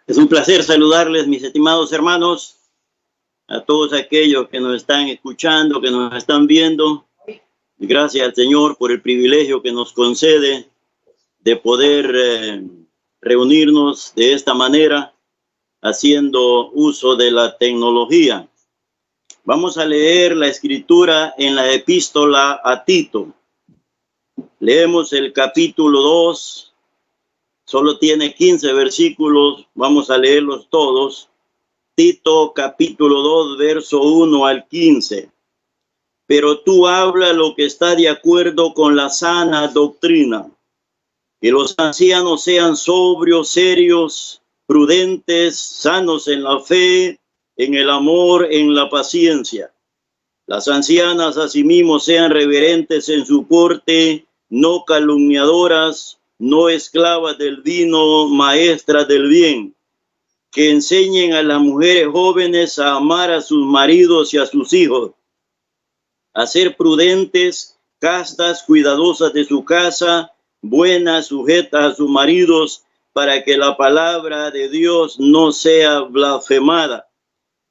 Es un placer saludarles, mis estimados hermanos, a todos aquellos que nos están escuchando, que nos están viendo. Gracias al Señor por el privilegio que nos concede de poder reunirnos de esta manera, haciendo uso de la tecnología. Vamos a leer la escritura en la epístola a Tito. Leemos el capítulo 2. Solo tiene 15 versículos, vamos a leerlos todos. Tito capítulo 2, verso 1 al 15. Pero tú habla lo que está de acuerdo con la sana doctrina. Que los ancianos sean sobrios, serios, prudentes, sanos en la fe, en el amor, en la paciencia. Las ancianas asimismo sean reverentes en su porte, no calumniadoras, no esclavas del vino, maestras del bien, que enseñen a las mujeres jóvenes a amar a sus maridos y a sus hijos, a ser prudentes, castas, cuidadosas de su casa, buenas, sujetas a sus maridos, para que la palabra de Dios no sea blasfemada.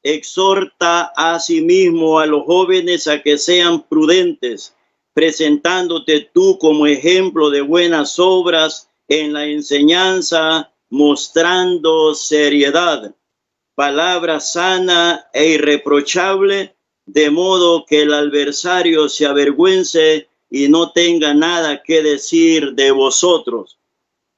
Exhorta asimismo a los jóvenes a que sean prudentes, presentándote tú como ejemplo de buenas obras en la enseñanza, mostrando seriedad, palabra sana e irreprochable, de modo que el adversario se avergüence y no tenga nada que decir de vosotros.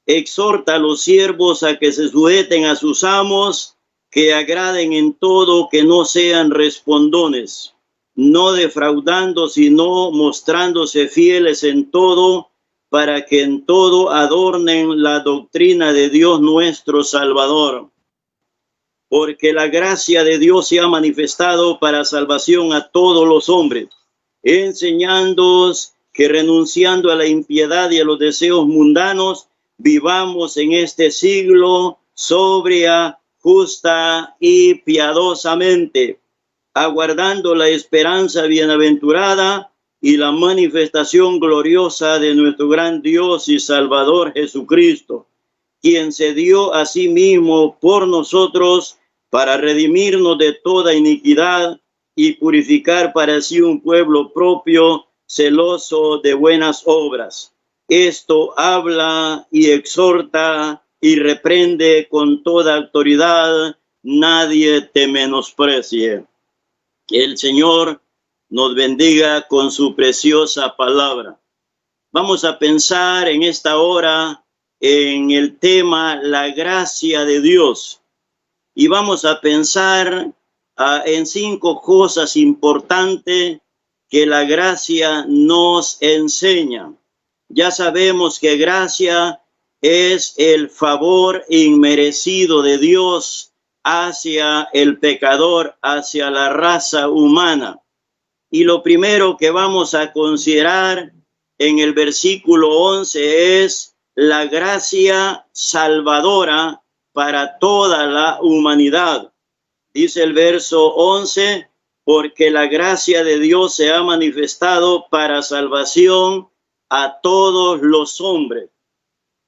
Exhorta a los siervos a que se sujeten a sus amos, que agraden en todo, que no sean respondones, no defraudando, sino mostrándose fieles en todo, para que en todo adornen la doctrina de Dios nuestro Salvador. Porque la gracia de Dios se ha manifestado para salvación a todos los hombres, enseñándoos que renunciando a la impiedad y a los deseos mundanos, vivamos en este siglo sobria, justa y piadosamente, aguardando la esperanza bienaventurada y la manifestación gloriosa de nuestro gran Dios y Salvador Jesucristo, quien se dio a sí mismo por nosotros para redimirnos de toda iniquidad y purificar para sí un pueblo propio, celoso de buenas obras. Esto habla y exhorta y reprende con toda autoridad, nadie te menosprecie. Que el Señor nos bendiga con su preciosa palabra. Vamos a pensar en esta hora en el tema la gracia de Dios. Y vamos a pensar en 5 cosas importantes que la gracia nos enseña. Ya sabemos que gracia es el favor inmerecido de Dios hacia el pecador, hacia la raza humana. Y lo primero que vamos a considerar en el versículo 11 es la gracia salvadora para toda la humanidad. Dice el verso 11, porque la gracia de Dios se ha manifestado para salvación a todos los hombres.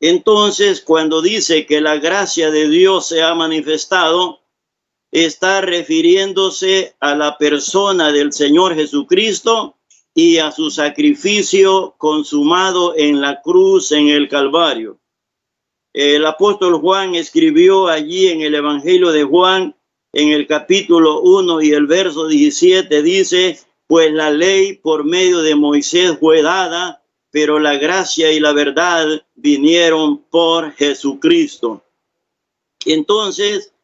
Entonces, cuando dice que la gracia de Dios se ha manifestado, está refiriéndose a la persona del Señor Jesucristo y a su sacrificio consumado en la cruz, en el Calvario. El apóstol Juan escribió allí en el Evangelio de Juan, en el capítulo 1 y el verso 17, dice, pues la ley por medio de Moisés fue dada, pero la gracia y la verdad vinieron por Jesucristo. Entonces,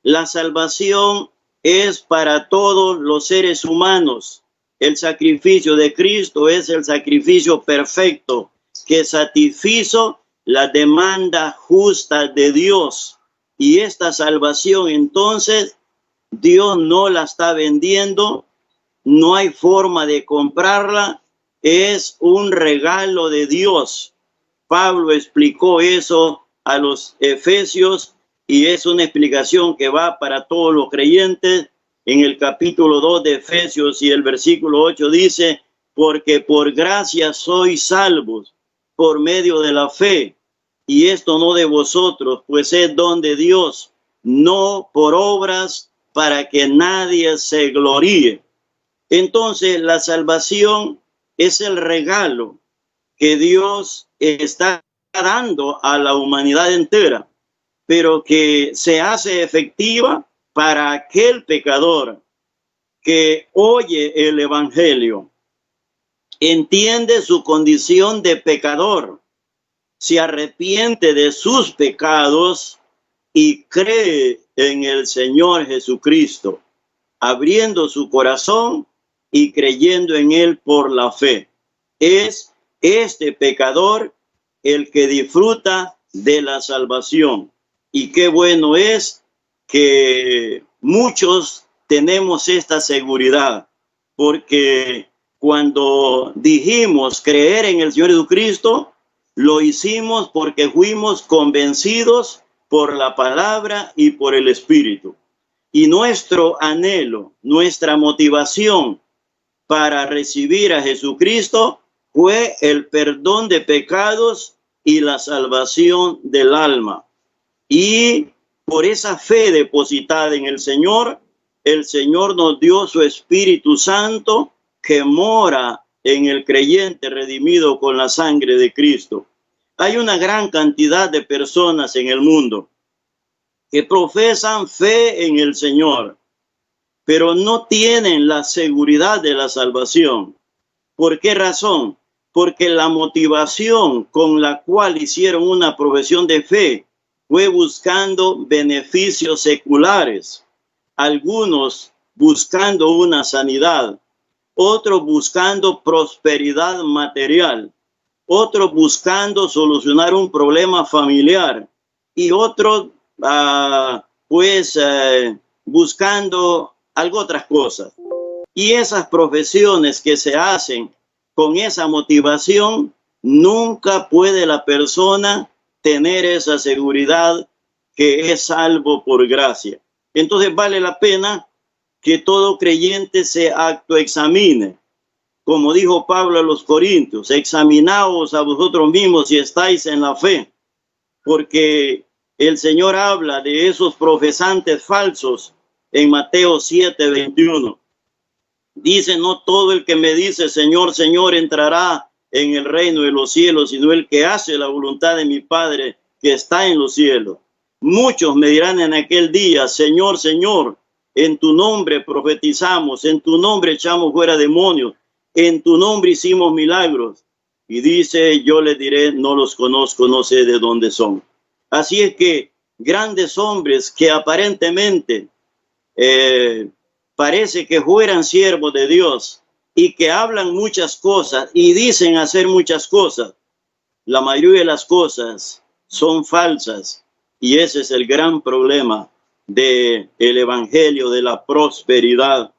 la salvación es para todos los seres humanos. El sacrificio de Cristo es el sacrificio perfecto que satisfizo la demanda justa de Dios. Y esta salvación, entonces, Dios no la está vendiendo, no hay forma de comprarla, es un regalo de Dios. Pablo explicó eso a los efesios y es una explicación que va para todos los creyentes. En el capítulo 2 de Efesios y el versículo 8 dice, porque por gracia sois salvos por medio de la fe, y esto no de vosotros, pues es don de Dios, no por obras, para que nadie se gloríe. Entonces, la salvación es el regalo que Dios está dando a la humanidad entera, pero que se hace efectiva para aquel pecador que oye el evangelio, entiende su condición de pecador, se arrepiente de sus pecados y cree en el Señor Jesucristo, abriendo su corazón y creyendo en él por la fe. Es este pecador el que disfruta de la salvación. Y qué bueno es que muchos tenemos esta seguridad, porque cuando dijimos creer en el Señor Jesucristo, lo hicimos porque fuimos convencidos por la palabra y por el Espíritu. Y nuestro anhelo, nuestra motivación para recibir a Jesucristo fue el perdón de pecados y la salvación del alma. Y por esa fe depositada en el Señor nos dio su Espíritu Santo que mora en el creyente redimido con la sangre de Cristo. Hay una gran cantidad de personas en el mundo que profesan fe en el Señor, pero no tienen la seguridad de la salvación. ¿Por qué razón? Porque la motivación con la cual hicieron una profesión de fe fue buscando beneficios seculares, algunos buscando una sanidad, otros buscando prosperidad material, otros buscando solucionar un problema familiar y otros buscando otras cosas. Y esas profesiones que se hacen con esa motivación, nunca puede la persona tener esa seguridad que es salvo por gracia. Entonces vale la pena que todo creyente se autoexamine. Como dijo Pablo a los Corintios, examinaos a vosotros mismos si estáis en la fe, porque el Señor habla de esos profesantes falsos en Mateo 7:21. Dice, no todo el que me dice Señor, Señor entrará en el reino de los cielos, sino el que hace la voluntad de mi Padre que está en los cielos. Muchos me dirán en aquel día, Señor, Señor, en tu nombre profetizamos, en tu nombre echamos fuera demonios, en tu nombre hicimos milagros. Y dice, yo les diré, no los conozco, no sé de dónde son. Así es que grandes hombres que aparentemente parece que fueran siervos de Dios y que hablan muchas cosas y dicen hacer muchas cosas, la mayoría de las cosas son falsas. Y ese es el gran problema del evangelio de la prosperidad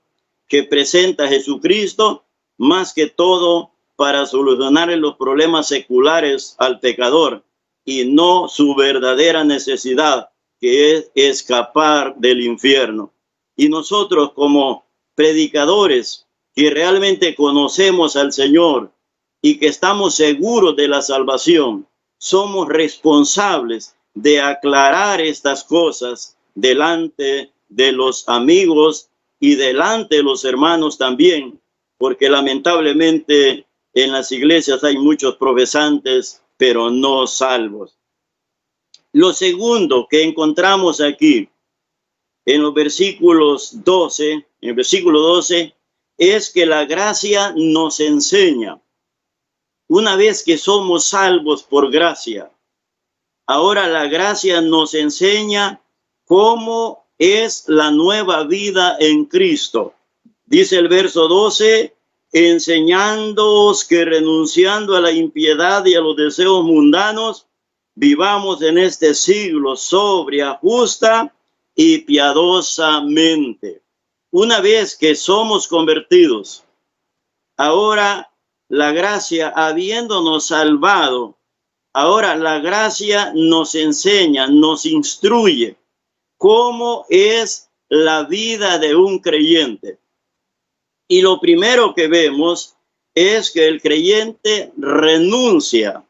que presenta Jesucristo, más que todo para solucionar los problemas seculares al pecador y no su verdadera necesidad, que es escapar del infierno. Y nosotros como predicadores que realmente conocemos al Señor y que estamos seguros de la salvación, somos responsables de aclarar estas cosas delante de los amigos y delante de los hermanos también, porque lamentablemente en las iglesias hay muchos profesantes, pero no salvos. Lo segundo que encontramos aquí en los versículos 12, en el versículo 12, es que la gracia nos enseña. Una vez que somos salvos por gracia, ahora la gracia nos enseña cómo es la nueva vida en Cristo. Dice el verso 12, enseñándoos que renunciando a la impiedad y a los deseos mundanos, vivamos en este siglo sobria, justa y piadosamente. Una vez que somos convertidos, ahora la gracia, habiéndonos salvado, ahora la gracia nos enseña, nos instruye cómo es la vida de un creyente. Y lo primero que vemos es que el creyente renuncia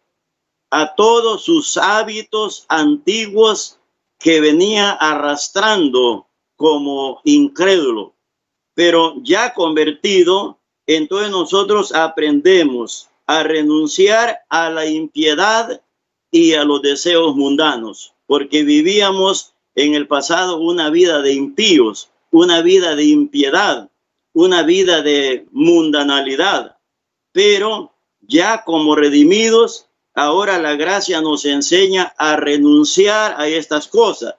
a todos sus hábitos antiguos que venía arrastrando como incrédulo. Pero ya convertido, entonces nosotros aprendemos a renunciar a la impiedad y a los deseos mundanos, porque vivíamos en el pasado una vida de impíos, una vida de impiedad, una vida de mundanalidad. Pero ya como redimidos, ahora la gracia nos enseña a renunciar a estas cosas.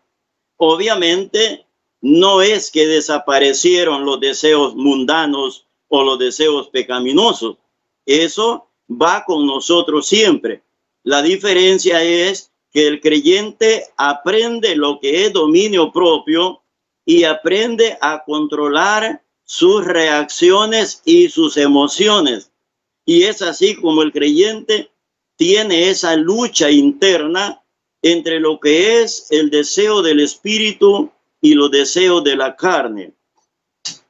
Obviamente, no es que desaparecieron los deseos mundanos o los deseos pecaminosos. Eso va con nosotros siempre. La diferencia es que el creyente aprende lo que es dominio propio y aprende a controlar sus reacciones y sus emociones. Y es así como el creyente tiene esa lucha interna entre lo que es el deseo del espíritu y los deseos de la carne.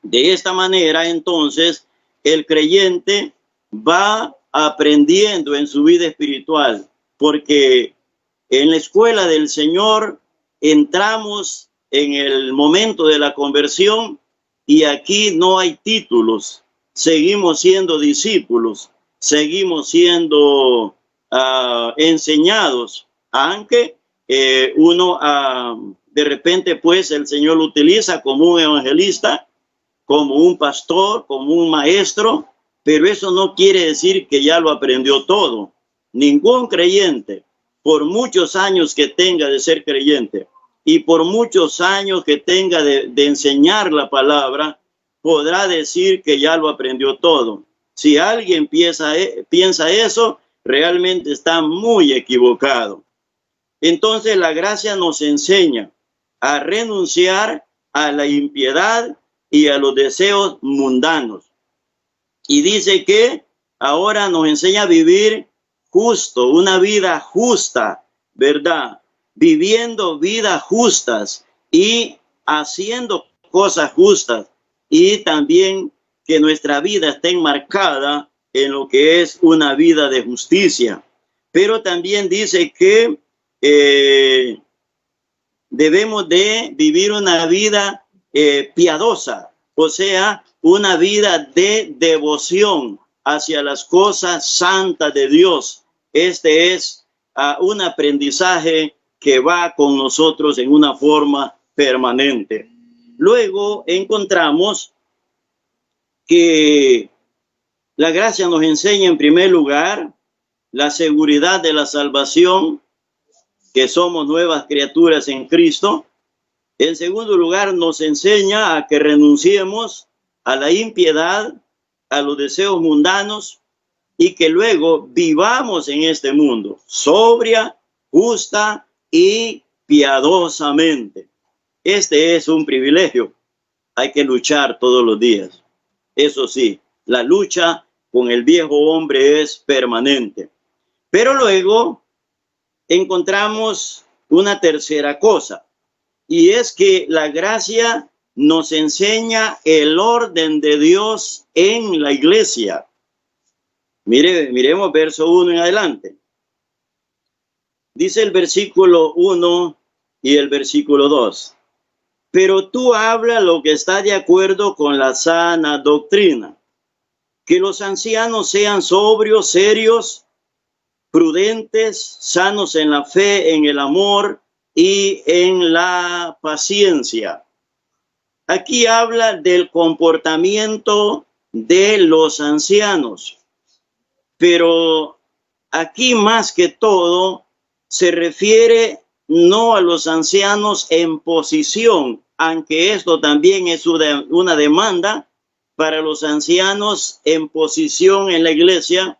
De esta manera, entonces, el creyente va aprendiendo en su vida espiritual, porque en la escuela del Señor entramos en el momento de la conversión y aquí no hay títulos. Seguimos siendo discípulos, seguimos siendo enseñados, aunque uno de repente pues el Señor lo utiliza como un evangelista, como un pastor, como un maestro, pero eso no quiere decir que ya lo aprendió todo. Ningún creyente, por muchos años que tenga de ser creyente y por muchos años que tenga de enseñar la palabra, podrá decir que ya lo aprendió todo. Si alguien piensa eso, realmente está muy equivocado. Entonces la gracia nos enseña a renunciar a la impiedad y a los deseos mundanos. Y dice que ahora nos enseña a vivir justo, una vida justa, ¿verdad? Viviendo vidas justas y haciendo cosas justas. Y también que nuestra vida esté enmarcada en lo que es una vida de justicia. Pero también dice que debemos de vivir una vida piadosa, o sea, una vida de devoción hacia las cosas santas de Dios. Este es un aprendizaje que va con nosotros en una forma permanente. Luego encontramos que la gracia nos enseña en primer lugar la seguridad de la salvación, que somos nuevas criaturas en Cristo. En segundo lugar, nos enseña a que renunciemos a la impiedad, a los deseos mundanos y que luego vivamos en este mundo sobria, justa y piadosamente. Este es un privilegio. Hay que luchar todos los días. Eso sí, la lucha con el viejo hombre es permanente. Pero luego encontramos una tercera cosa, y es que la gracia nos enseña el orden de Dios en la iglesia. Miremos verso 1 en adelante. Dice el versículo 1 y el versículo 2. Pero tú habla lo que está de acuerdo con la sana doctrina. Que los ancianos sean sobrios, serios, prudentes, sanos en la fe, en el amor y en la paciencia. Aquí habla del comportamiento de los ancianos, pero aquí más que todo se refiere no a los ancianos en posición, aunque esto también es una demanda para los ancianos en posición en la iglesia,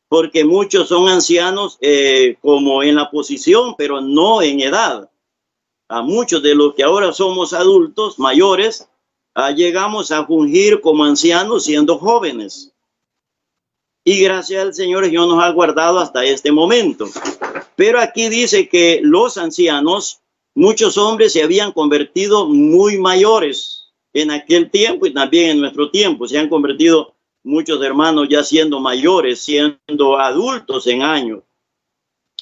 porque muchos son ancianos como en la posición, pero no en edad. A muchos de los que ahora somos adultos mayores, llegamos a fungir como ancianos siendo jóvenes. Y gracias al Señor, Dios nos ha guardado hasta este momento. Pero aquí dice que los ancianos, muchos hombres se habían convertido muy mayores en aquel tiempo y también en nuestro tiempo. Se han convertido muchos hermanos ya siendo mayores, siendo adultos en años.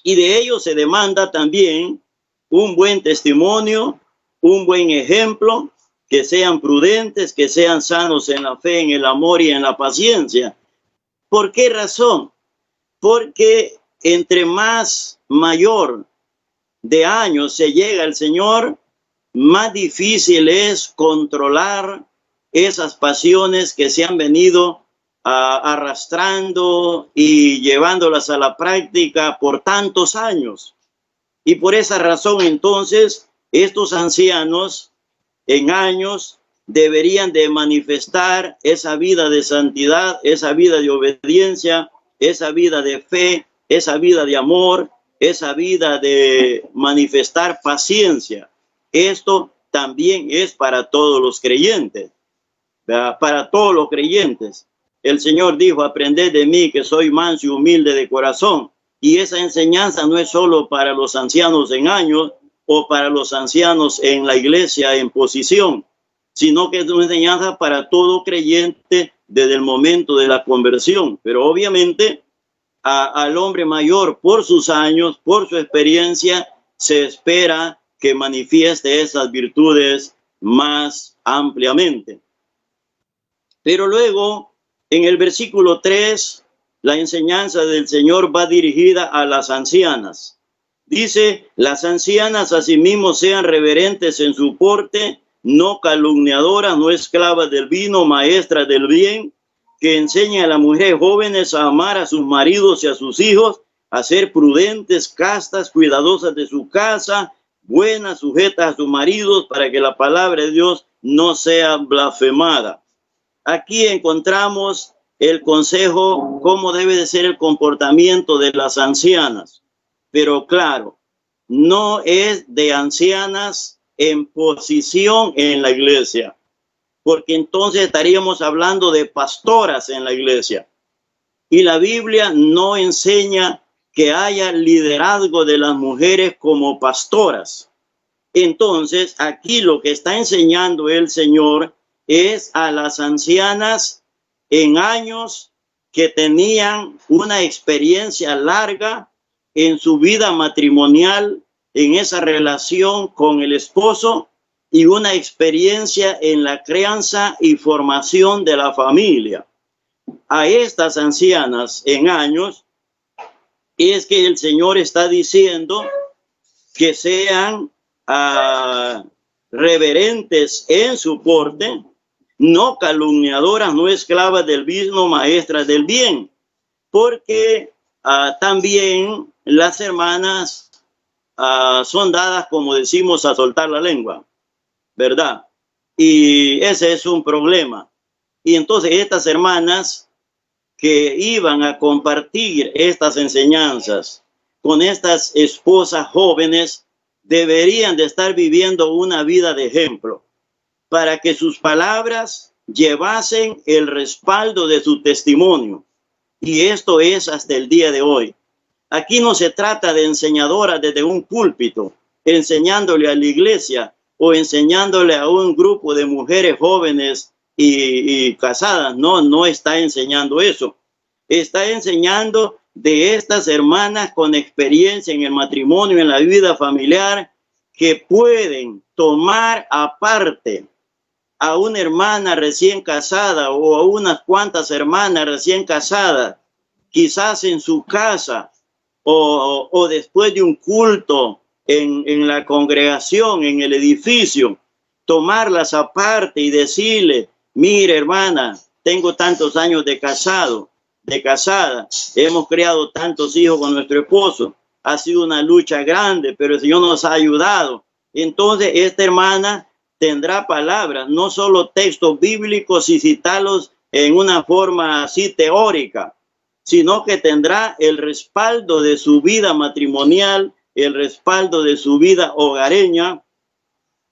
Y de ellos se demanda también un buen testimonio, un buen ejemplo, que sean prudentes, que sean sanos en la fe, en el amor y en la paciencia. ¿Por qué razón? Porque entre más mayor de años se llega al Señor, más difícil es controlar esas pasiones que se han venido arrastrando y llevándolas a la práctica por tantos años. Y por esa razón, entonces, estos ancianos en años deberían de manifestar esa vida de santidad, esa vida de obediencia, esa vida de fe, esa vida de amor, esa vida de manifestar paciencia. Esto también es para todos los creyentes, ¿verdad? Para todos los creyentes. El Señor dijo, aprended de mí que soy manso y humilde de corazón. Y esa enseñanza no es solo para los ancianos en años o para los ancianos en la iglesia en posición, sino que es una enseñanza para todo creyente desde el momento de la conversión. Pero obviamente al hombre mayor, por sus años, por su experiencia, se espera que manifieste esas virtudes más ampliamente. Pero luego, en el versículo 3, la enseñanza del Señor va dirigida a las ancianas. Dice, las ancianas asimismo sean reverentes en su porte, no calumniadoras, no esclavas del vino, maestras del bien, que enseñen a las mujeres jóvenes a amar a sus maridos y a sus hijos, a ser prudentes, castas, cuidadosas de su casa, buenas, sujetas a sus maridos, para que la palabra de Dios no sea blasfemada. Aquí encontramos el consejo, cómo debe de ser el comportamiento de las ancianas. Pero claro, no es de ancianas en posición en la iglesia, porque entonces estaríamos hablando de pastoras en la iglesia. Y la Biblia no enseña que haya liderazgo de las mujeres como pastoras. Entonces, aquí lo que está enseñando el Señor es a las ancianas en años que tenían una experiencia larga en su vida matrimonial, en esa relación con el esposo y una experiencia en la crianza y formación de la familia. A estas ancianas en años es que el Señor está diciendo que sean reverentes en su porte, no calumniadoras, no esclavas del vino, maestras del bien, porque también las hermanas son dadas, como decimos, a soltar la lengua, ¿verdad? Y ese es un problema. Y entonces estas hermanas que iban a compartir estas enseñanzas con estas esposas jóvenes deberían de estar viviendo una vida de ejemplo para que sus palabras llevasen el respaldo de su testimonio. Y esto es hasta el día de hoy. Aquí no se trata de enseñadoras desde un púlpito, enseñándole a la iglesia o enseñándole a un grupo de mujeres jóvenes y casadas. No está enseñando eso. Está enseñando de estas hermanas con experiencia en el matrimonio, en la vida familiar, que pueden tomar aparte a una hermana recién casada o a unas cuantas hermanas recién casadas, quizás en su casa o después de un culto en la congregación, en el edificio, tomarlas aparte y decirle, mire hermana, tengo tantos años de casada, hemos criado tantos hijos con nuestro esposo, ha sido una lucha grande, pero el Señor nos ha ayudado. Entonces esta hermana tendrá palabras, no solo textos bíblicos y citarlos en una forma así teórica, sino que tendrá el respaldo de su vida matrimonial, el respaldo de su vida hogareña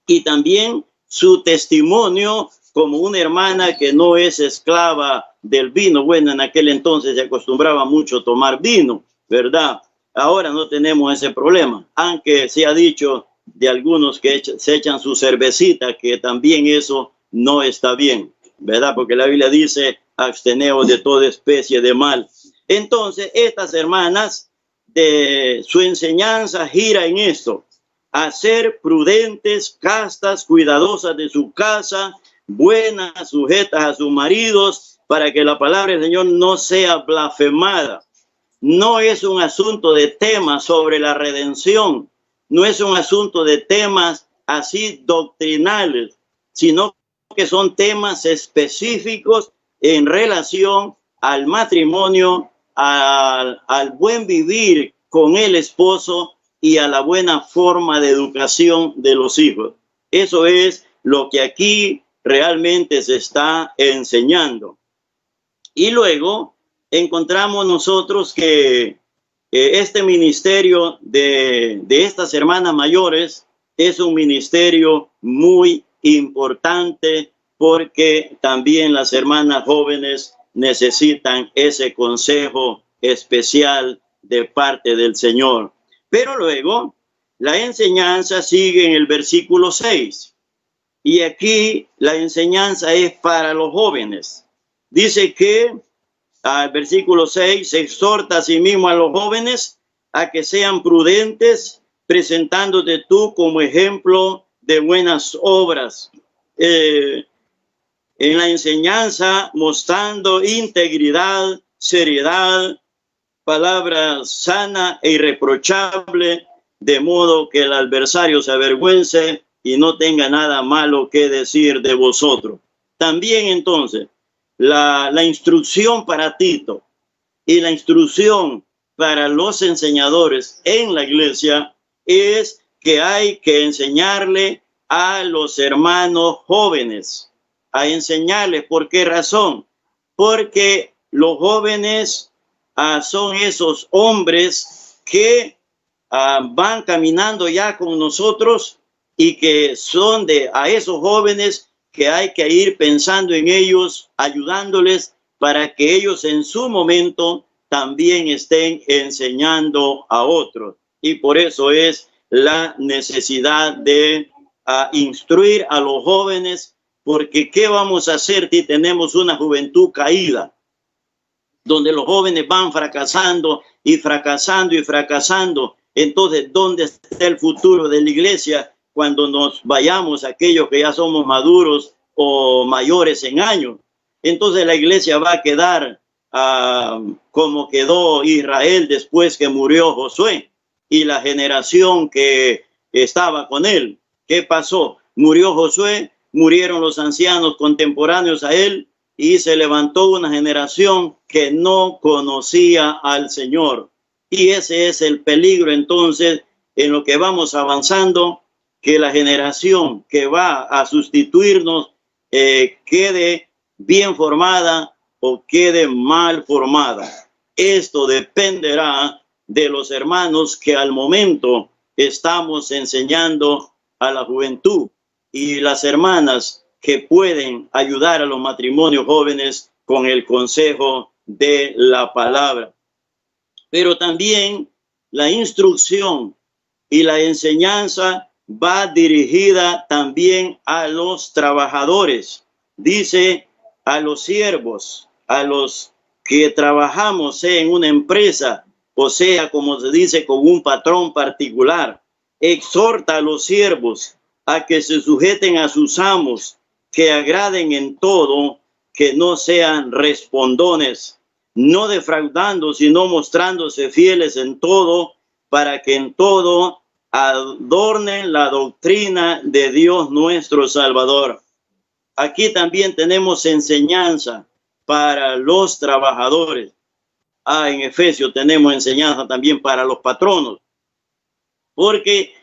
y también su testimonio como una hermana que no es esclava del vino. Bueno, en aquel entonces se acostumbraba mucho a tomar vino, ¿verdad? Ahora no tenemos ese problema, aunque se ha dicho de algunos que se echan su cervecita, que también eso no está bien, ¿verdad? Porque la Biblia dice, absteneos de toda especie de mal. Entonces, estas hermanas, de su enseñanza gira en esto, a ser prudentes, castas, cuidadosas de su casa, buenas, sujetas a sus maridos, para que la palabra del Señor no sea blasfemada. No es un asunto de temas sobre la redención, no es un asunto de temas así doctrinales, sino que son temas específicos en relación al matrimonio, al buen vivir con el esposo y a la buena forma de educación de los hijos. Eso es lo que aquí realmente se está enseñando. Y luego encontramos nosotros que este ministerio de estas hermanas mayores es un ministerio muy importante, porque también las hermanas jóvenes necesitan ese consejo especial de parte del Señor. Pero luego la enseñanza sigue en el versículo 6. Y aquí la enseñanza es para los jóvenes. Dice que al versículo 6 se exhorta a sí mismo a los jóvenes a que sean prudentes, presentándote tú como ejemplo de buenas obras. En la enseñanza, mostrando integridad, seriedad, palabra sana e irreprochable, de modo que el adversario se avergüence y no tenga nada malo que decir de vosotros. También entonces, la instrucción para Tito y la instrucción para los enseñadores en la iglesia es que hay que enseñarle a los hermanos jóvenes, a enseñarles. ¿Por qué razón? Porque los jóvenes son esos hombres que van caminando ya con nosotros, y que son a esos jóvenes que hay que ir pensando en ellos, ayudándoles para que ellos en su momento también estén enseñando a otros. Y por eso es la necesidad de instruir a los jóvenes, porque ¿qué vamos a hacer si tenemos una juventud caída, donde los jóvenes van fracasando y fracasando y fracasando? Entonces, ¿dónde está el futuro de la iglesia cuando nos vayamos, aquellos que ya somos maduros o mayores en años? Entonces la iglesia va a quedar como quedó Israel después que murió Josué y la generación que estaba con él. ¿Qué pasó? Murió Josué, murieron los ancianos contemporáneos a él, y se levantó una generación que no conocía al Señor. Y ese es el peligro entonces en lo que vamos avanzando, que la generación que va a sustituirnos quede bien formada o quede mal formada. Esto dependerá de los hermanos que al momento estamos enseñando a la juventud, y las hermanas que pueden ayudar a los matrimonios jóvenes con el consejo de la palabra. Pero también la instrucción y la enseñanza va dirigida también a los trabajadores. Dice a los siervos, a los que trabajamos en una empresa, o sea, como se dice, con un patrón particular. Exhorta a los siervos a que se sujeten a sus amos, que agraden en todo, que no sean respondones, no defraudando, sino mostrándose fieles en todo, para que en todo adornen la doctrina de Dios nuestro Salvador. Aquí también tenemos enseñanza para los trabajadores. En Efesios tenemos enseñanza también para los patronos, porque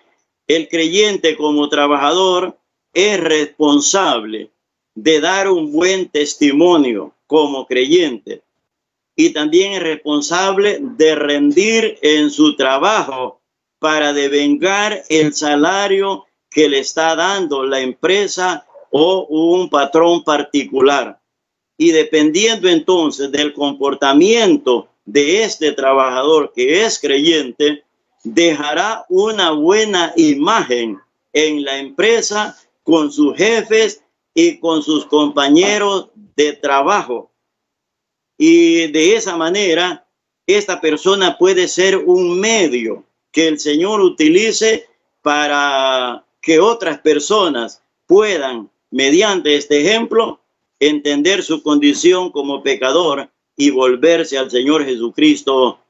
el creyente como trabajador es responsable de dar un buen testimonio como creyente, y también es responsable de rendir en su trabajo para devengar el salario que le está dando la empresa o un patrón particular. Y dependiendo entonces del comportamiento de este trabajador que es creyente, dejará una buena imagen en la empresa, con sus jefes y con sus compañeros de trabajo. Y de esa manera, esta persona puede ser un medio que el Señor utilice para que otras personas puedan, mediante este ejemplo, entender su condición como pecador y volverse al Señor Jesucristo,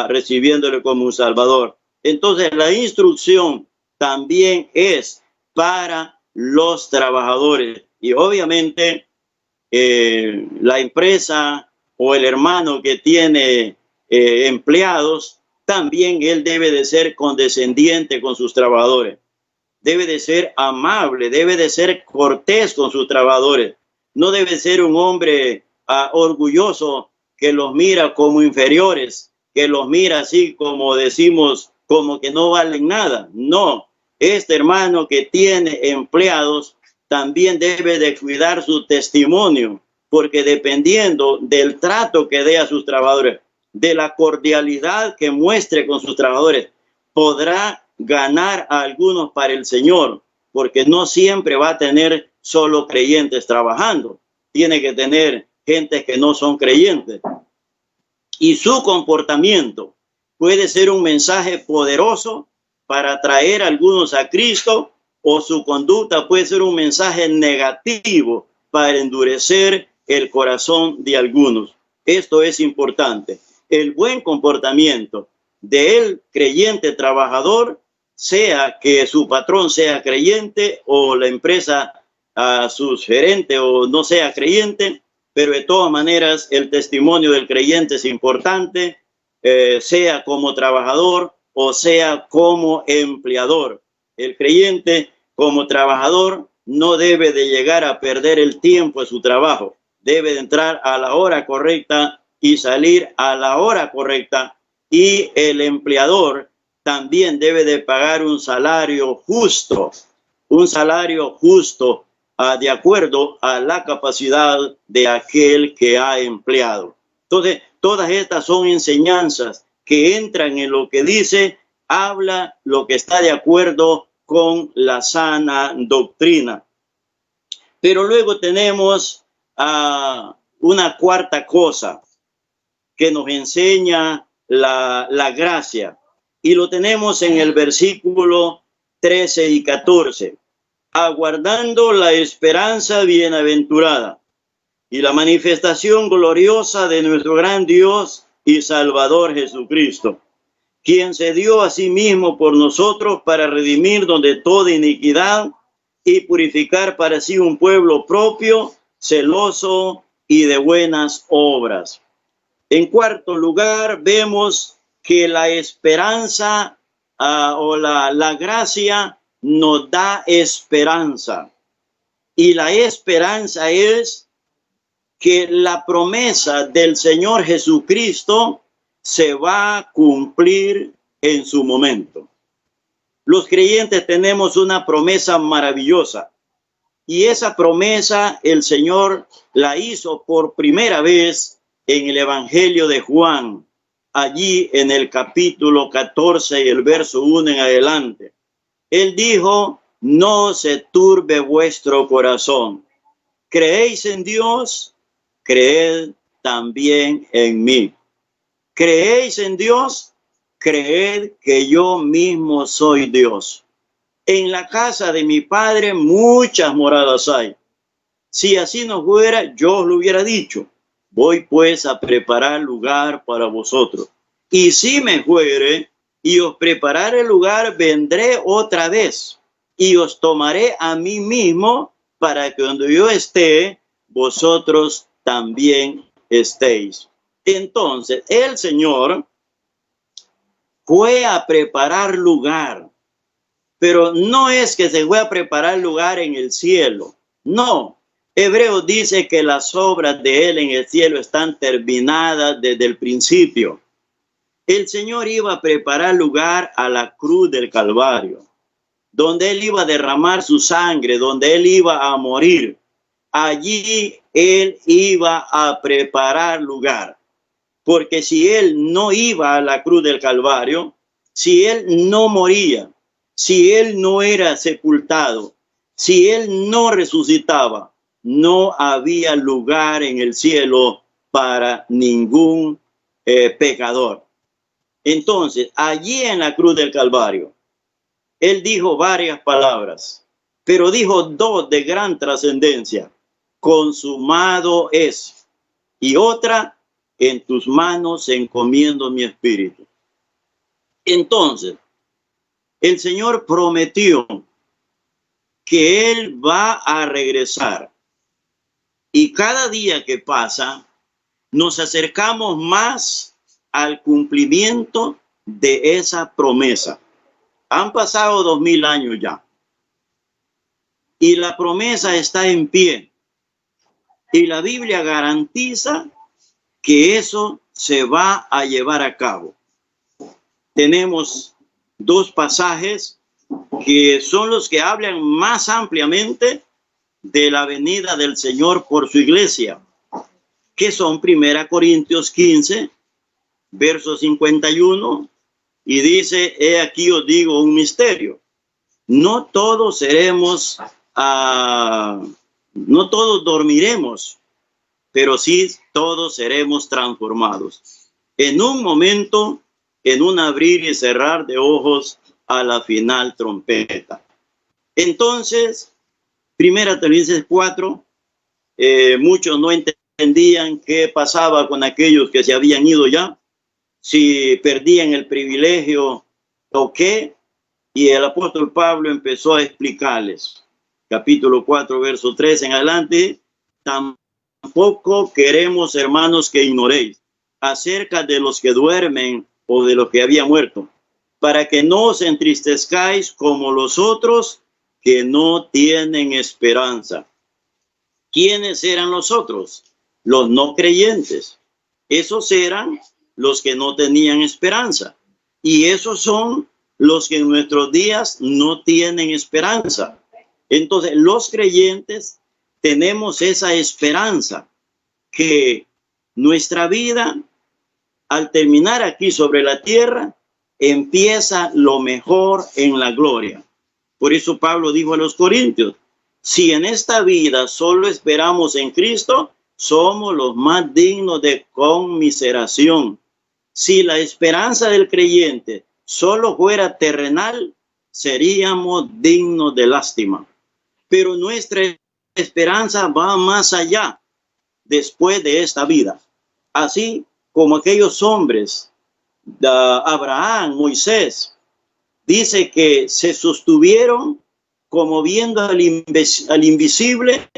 recibiéndole como un Salvador. Entonces, la instrucción también es para los trabajadores. Y obviamente, la empresa o el hermano que tiene empleados, también él debe de ser condescendiente con sus trabajadores. Debe de ser amable, debe de ser cortés con sus trabajadores. No debe ser un hombre orgulloso que los mira como inferiores, que los mira así como decimos, como que no valen nada. No, este hermano que tiene empleados también debe de cuidar su testimonio, porque dependiendo del trato que dé a sus trabajadores, de la cordialidad que muestre con sus trabajadores, podrá ganar a algunos para el Señor, porque no siempre va a tener solo creyentes trabajando. Tiene que tener gente que no son creyentes. Y su comportamiento puede ser un mensaje poderoso para atraer a algunos a Cristo, o su conducta puede ser un mensaje negativo para endurecer el corazón de algunos. Esto es importante. El buen comportamiento del creyente trabajador, sea que su patrón sea creyente o la empresa, su gerente o no sea creyente, pero de todas maneras el testimonio del creyente es importante, sea como trabajador o sea como empleador. El creyente como trabajador no debe de llegar a perder el tiempo de su trabajo. Debe de entrar a la hora correcta y salir a la hora correcta. Y el empleador también debe de pagar un salario justo de acuerdo a la capacidad de aquel que ha empleado. Entonces, todas estas son enseñanzas que entran en lo que dice, habla lo que está de acuerdo con la sana doctrina. Pero luego tenemos una cuarta cosa que nos enseña la gracia. Y lo tenemos en el versículo 13 y 14. Aguardando la esperanza bienaventurada y la manifestación gloriosa de nuestro gran Dios y Salvador Jesucristo, quien se dio a sí mismo por nosotros para redimir de toda iniquidad y purificar para sí un pueblo propio, celoso y de buenas obras. En cuarto lugar, vemos que la esperanza o la gracia nos da esperanza. Y la esperanza es que la promesa del Señor Jesucristo se va a cumplir en su momento. Los creyentes tenemos una promesa maravillosa. Y esa promesa el Señor la hizo por primera vez en el Evangelio de Juan, allí en el capítulo 14 y el verso 1 en adelante. Él dijo, no se turbe vuestro corazón. ¿Creéis en Dios? Creed también en mí. ¿Creéis en Dios? Creed que yo mismo soy Dios. En la casa de mi Padre muchas moradas hay. Si así no fuera, yo os lo hubiera dicho. Voy pues a preparar lugar para vosotros. Y si me fuere y os prepararé lugar, vendré otra vez y os tomaré a mí mismo para que donde yo esté, vosotros también estéis. Entonces, el Señor fue a preparar lugar, pero no es que se fue a preparar lugar en el cielo. No, Hebreos dice que las obras de Él en el cielo están terminadas desde el principio. El Señor iba a preparar lugar a la cruz del Calvario, donde Él iba a derramar su sangre, donde Él iba a morir. Allí Él iba a preparar lugar. Porque si Él no iba a la cruz del Calvario, si Él no moría, si Él no era sepultado, si Él no resucitaba, no había lugar en el cielo para ningún pecador. Entonces, allí en la cruz del Calvario, Él dijo varias palabras, pero dijo dos de gran trascendencia. Consumado es. Y otra, en tus manos encomiendo mi espíritu. Entonces, el Señor prometió que Él va a regresar. Y cada día que pasa, nos acercamos más al cumplimiento de esa promesa. Han pasado 2000 años ya. Y la promesa está en pie. Y la Biblia garantiza que eso se va a llevar a cabo. Tenemos dos pasajes que son los que hablan más ampliamente de la venida del Señor por su iglesia, que son 1 Corintios 15, verso 51, y dice, he aquí os digo un misterio. No todos seremos, no todos dormiremos, pero sí todos seremos transformados. En un momento, en un abrir y cerrar de ojos, a la final trompeta. Entonces, 1 Tesalonicenses 4, muchos no entendían qué pasaba con aquellos que se habían ido ya, si perdían el privilegio o qué, y el apóstol Pablo empezó a explicarles. Capítulo 4, verso 3 en adelante, tampoco queremos, hermanos, que ignoréis acerca de los que duermen o de los que habían muerto, para que no os entristezcáis como los otros que no tienen esperanza. ¿Quiénes eran los otros? Los no creyentes. Esos eran los que no tenían esperanza. Y esos son los que en nuestros días no tienen esperanza. Entonces, los creyentes tenemos esa esperanza que nuestra vida, al terminar aquí sobre la tierra, empieza lo mejor en la gloria. Por eso Pablo dijo a los Corintios, si en esta vida solo esperamos en Cristo, somos los más dignos de conmiseración. Si la esperanza del creyente solo fuera terrenal, seríamos dignos de lástima. Pero nuestra esperanza va más allá, después de esta vida. Así como aquellos hombres, de Abraham, Moisés, dice que se sostuvieron como viendo al invisible,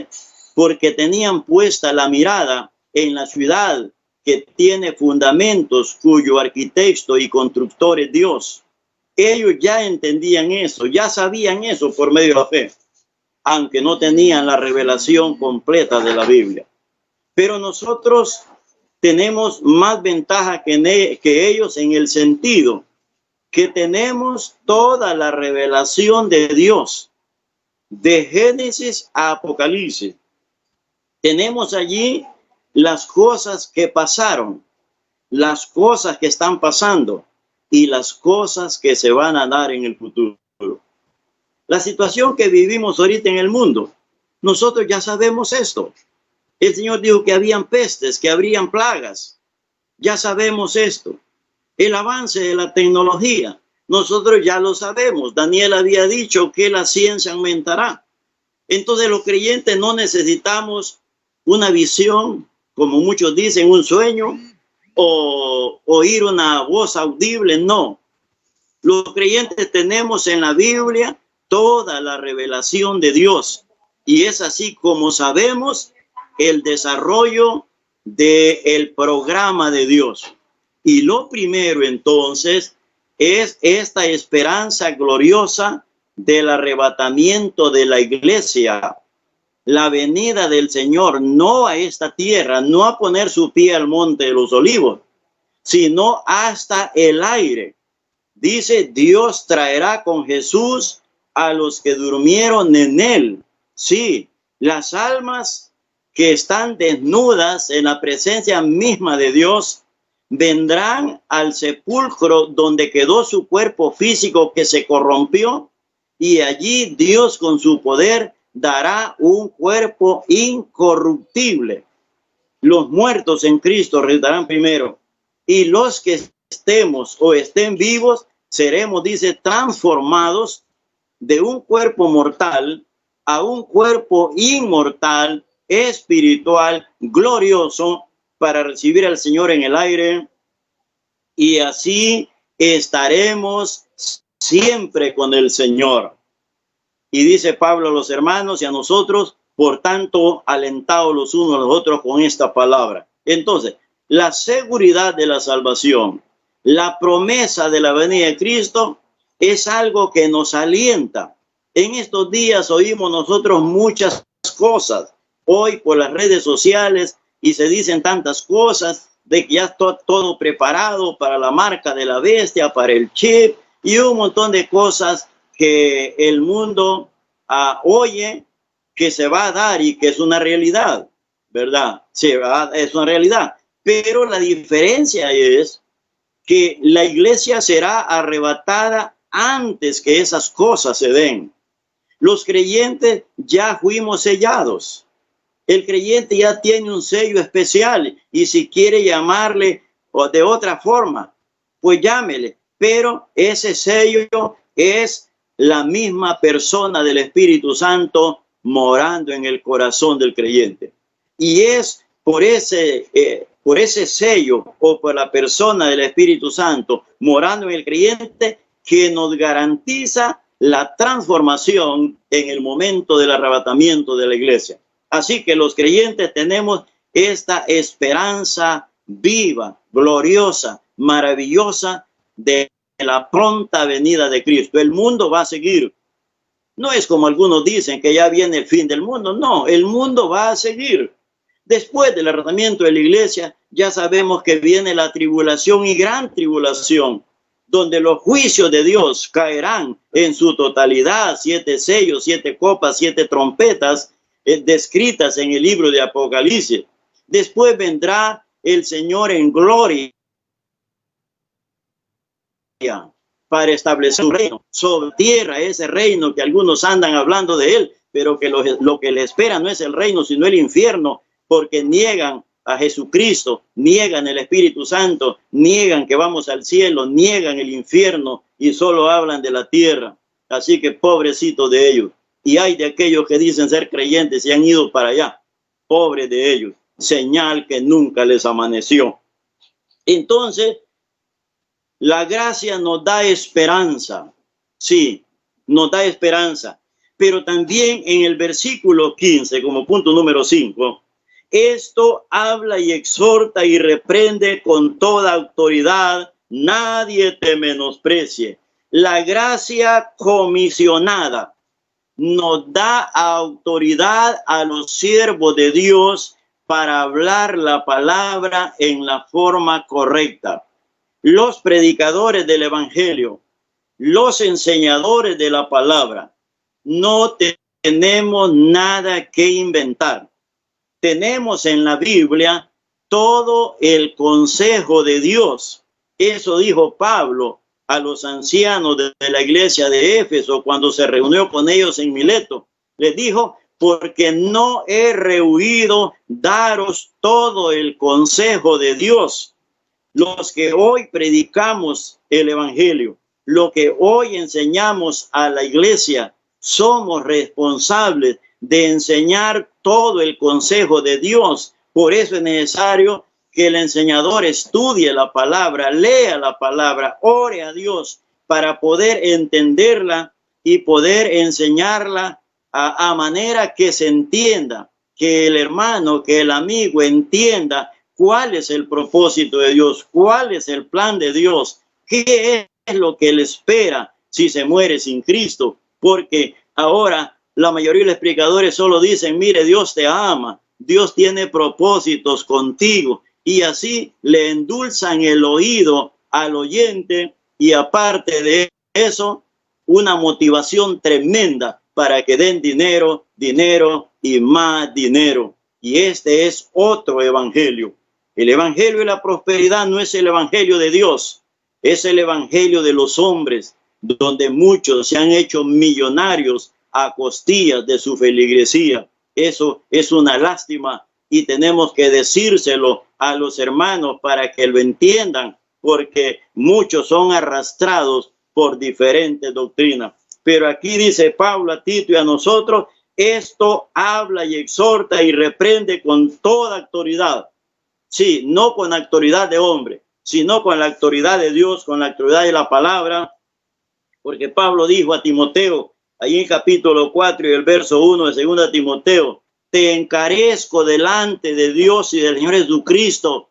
porque tenían puesta la mirada en la ciudad que tiene fundamentos, cuyo arquitecto y constructor es Dios. Ellos ya entendían eso, ya sabían eso por medio de la fe, aunque no tenían la revelación completa de la Biblia. Pero nosotros tenemos más ventaja que ellos en el sentido que tenemos toda la revelación de Dios, de Génesis a Apocalipsis. Tenemos allí las cosas que pasaron, las cosas que están pasando y las cosas que se van a dar en el futuro. La situación que vivimos ahorita en el mundo, nosotros ya sabemos esto. El Señor dijo que habían pestes, que habrían plagas. Ya sabemos esto. El avance de la tecnología, nosotros ya lo sabemos. Daniel había dicho que la ciencia aumentará. Entonces los creyentes no necesitamos una visión, como muchos dicen, un sueño, o oír una voz audible. No. Los creyentes tenemos en la Biblia toda la revelación de Dios. Y es así como sabemos el desarrollo del programa de Dios. Y lo primero entonces es esta esperanza gloriosa del arrebatamiento de la iglesia, la venida del Señor, no a esta tierra, no a poner su pie al monte de los olivos, sino hasta el aire. Dice, Dios traerá con Jesús a los que durmieron en él. Sí, las almas que están desnudas en la presencia misma de Dios, vendrán al sepulcro donde quedó su cuerpo físico que se corrompió, y allí Dios con su poder dará un cuerpo incorruptible. Los muertos en Cristo resucitarán primero, y los que estemos o estén vivos seremos, dice, transformados de un cuerpo mortal a un cuerpo inmortal, espiritual, glorioso, para recibir al Señor en el aire, y así estaremos siempre con el Señor. Y dice Pablo a los hermanos y a nosotros, por tanto, alentados los unos a los otros con esta palabra. Entonces, la seguridad de la salvación, la promesa de la venida de Cristo, es algo que nos alienta. En estos días oímos nosotros muchas cosas, hoy por las redes sociales, y se dicen tantas cosas de que ya está todo preparado para la marca de la bestia, para el chip, y un montón de cosas que el mundo oye que se va a dar y que es una realidad, ¿verdad? Es una realidad. Pero la diferencia es que la iglesia será arrebatada antes que esas cosas se den. Los creyentes ya fuimos sellados. El creyente ya tiene un sello especial y si quiere llamarle o de otra forma, pues llámele. Pero ese sello es la misma persona del Espíritu Santo morando en el corazón del creyente. Y es por ese sello o por la persona del Espíritu Santo morando en el creyente que nos garantiza la transformación en el momento del arrebatamiento de la iglesia. Así que los creyentes tenemos esta esperanza viva, gloriosa, maravillosa de la pronta venida de Cristo. El mundo va a seguir. No es como algunos dicen que ya viene el fin del mundo. No, el mundo va a seguir. Después del arrebatamiento de la iglesia, ya sabemos que viene la tribulación y gran tribulación, donde los juicios de Dios caerán en su totalidad, 7 sellos, 7 copas, 7 trompetas, descritas en el libro de Apocalipsis. Después vendrá el Señor en gloria para establecer un reino sobre tierra, ese reino que algunos andan hablando de él, pero que lo que le espera no es el reino, sino el infierno, porque niegan a Jesucristo, niegan el Espíritu Santo, niegan que vamos al cielo, niegan el infierno y solo hablan de la tierra. Así que pobrecito de ellos. Y hay de aquellos que dicen ser creyentes y han ido para allá. Pobre de ellos. Señal que nunca les amaneció. Entonces, la gracia nos da esperanza. Sí, nos da esperanza. Pero también en el versículo 15, como punto número 5, esto habla y exhorta y reprende con toda autoridad. Nadie te menosprecie. La gracia comisionada nos da autoridad a los siervos de Dios para hablar la palabra en la forma correcta. Los predicadores del evangelio, los enseñadores de la palabra, no tenemos nada que inventar. Tenemos en la Biblia todo el consejo de Dios. Eso dijo Pablo a los ancianos de la iglesia de Éfeso cuando se reunió con ellos en Mileto. Les dijo, porque no he rehuido daros todo el consejo de Dios. Los que hoy predicamos el evangelio, lo que hoy enseñamos a la iglesia, somos responsables de enseñar todo el consejo de Dios. Por eso es necesario que el enseñador estudie la palabra, lea la palabra, ore a Dios para poder entenderla y poder enseñarla a manera que se entienda, que el hermano, que el amigo entienda cuál es el propósito de Dios, cuál es el plan de Dios, qué es lo que él espera si se muere sin Cristo. Porque ahora la mayoría de los predicadores solo dicen, mire, Dios te ama, Dios tiene propósitos contigo, y así le endulzan el oído al oyente, y aparte de eso, una motivación tremenda para que den dinero, dinero y más dinero. Y este es otro evangelio. El evangelio de la prosperidad no es el evangelio de Dios, es el evangelio de los hombres, donde muchos se han hecho millonarios a costillas de su feligresía. Eso es una lástima y tenemos que decírselo a los hermanos para que lo entiendan, porque muchos son arrastrados por diferentes doctrinas. Pero aquí dice Pablo a Tito y a nosotros, esto habla y exhorta y reprende con toda autoridad. Sí, no con autoridad de hombre, sino con la autoridad de Dios, con la autoridad de la palabra. Porque Pablo dijo a Timoteo, ahí en capítulo 4 y el verso 1 de 2 Timoteo, te encarezco delante de Dios y del Señor Jesucristo,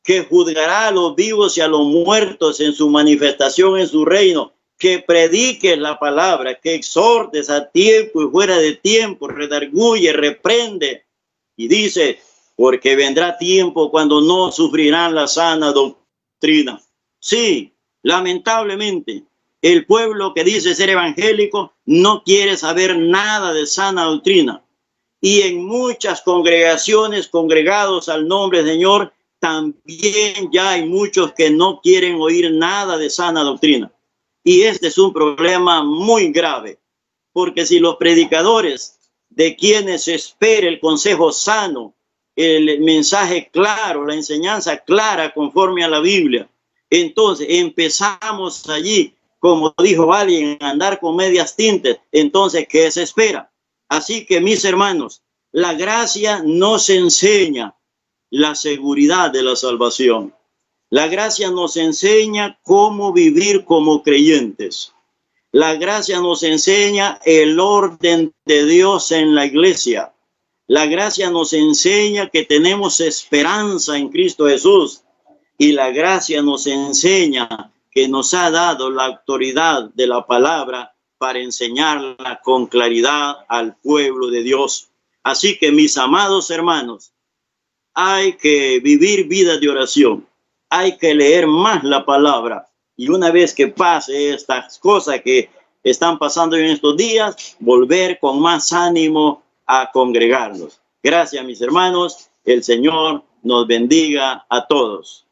que juzgará a los vivos y a los muertos en su manifestación en su reino, que prediques la palabra, que exhortes a tiempo y fuera de tiempo, redarguye, reprende. Y dice, porque vendrá tiempo cuando no sufrirán la sana doctrina. Sí, lamentablemente, el pueblo que dice ser evangélico no quiere saber nada de sana doctrina. Y en muchas congregaciones, congregados al nombre del Señor, también ya hay muchos que no quieren oír nada de sana doctrina. Y este es un problema muy grave, porque si los predicadores de quienes se espera el consejo sano, el mensaje claro, la enseñanza clara conforme a la Biblia, entonces empezamos allí, como dijo alguien, a andar con medias tintes, entonces ¿qué se espera? Así que mis hermanos, la gracia nos enseña la seguridad de la salvación. La gracia nos enseña cómo vivir como creyentes. La gracia nos enseña el orden de Dios en la iglesia. La gracia nos enseña que tenemos esperanza en Cristo Jesús. Y la gracia nos enseña que nos ha dado la autoridad de la palabra para enseñarla con claridad al pueblo de Dios. Así que, mis amados hermanos, hay que vivir vida de oración. Hay que leer más la palabra. Y una vez que pase estas cosas que están pasando en estos días, volver con más ánimo a congregarnos. Gracias, mis hermanos. El Señor nos bendiga a todos.